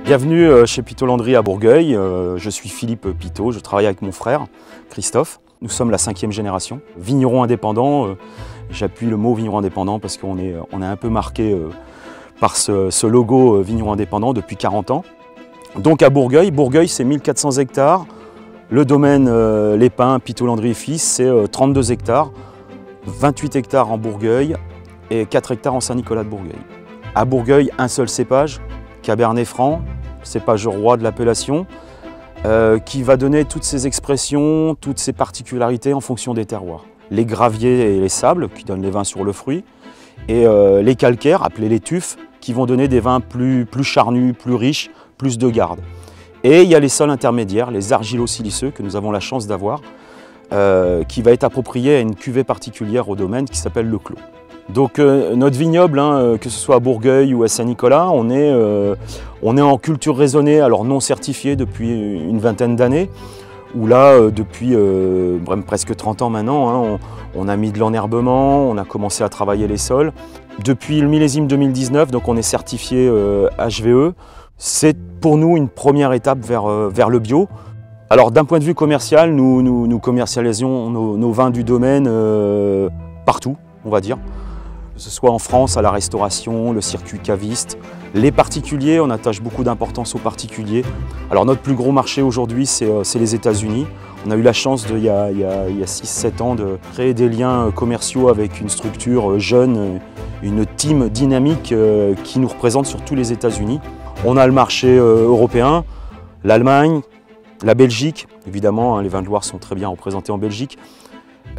Bienvenue chez Pitot Landry à Bourgueil. Je suis Philippe Pitot, je travaille avec mon frère Christophe. Nous sommes la 5e génération. Vigneron indépendant, j'appuie le mot vigneron indépendant parce qu'on est un peu marqué par ce logo vigneron indépendant depuis 40 ans. Donc à Bourgueil, c'est 1400 hectares. Le domaine Les Pins, Pitot Landry et Fils, c'est 32 hectares. 28 hectares en Bourgueil et 4 hectares en Saint-Nicolas de Bourgueil. À Bourgueil, un seul cépage, Cabernet Franc, cépage roi de l'appellation, qui va donner toutes ses expressions, toutes ses particularités en fonction des terroirs. Les graviers et les sables, qui donnent les vins sur le fruit, et les calcaires, appelés les tufs, qui vont donner des vins plus charnus, plus riches, plus de garde. Et il y a les sols intermédiaires, les argilo-siliceux, que nous avons la chance d'avoir, qui va être approprié à une cuvée particulière au domaine qui s'appelle le Clos. Donc notre vignoble, que ce soit à Bourgueil ou à Saint-Nicolas, on est en culture raisonnée, alors non certifiée depuis une vingtaine d'années, où là, depuis presque 30 ans maintenant, on a mis de l'enherbement, on a commencé à travailler les sols. Depuis le millésime 2019, donc on est certifié HVE. C'est pour nous une première étape vers le bio. Alors d'un point de vue commercial, nous commercialisons nos vins du domaine partout, on va dire. Que ce soit en France, à la restauration, le circuit caviste. Les particuliers, on attache beaucoup d'importance aux particuliers. Alors notre plus gros marché aujourd'hui, c'est les États-Unis. On a eu la chance, il y a 6-7 ans, de créer des liens commerciaux avec une structure jeune, une team dynamique qui nous représente sur tous les États-Unis. On a le marché européen, l'Allemagne, la Belgique. Évidemment, les vins de Loire sont très bien représentés en Belgique.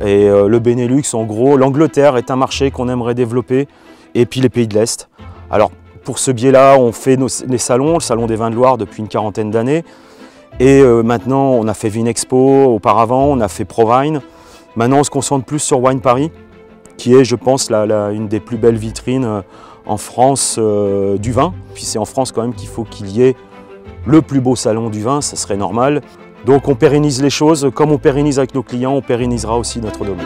Et le Benelux, en gros, l'Angleterre est un marché qu'on aimerait développer, et puis les pays de l'Est. Alors pour ce biais-là, on fait les salons, le salon des vins de Loire depuis une quarantaine d'années, et maintenant on a fait Vinexpo auparavant, on a fait Provine. Maintenant on se concentre plus sur Wine Paris, qui est, je pense, une des plus belles vitrines en France du vin. Puis c'est en France quand même qu'il faut qu'il y ait le plus beau salon du vin, ça serait normal. Donc on pérennise les choses, comme on pérennise avec nos clients, on pérennisera aussi notre domaine.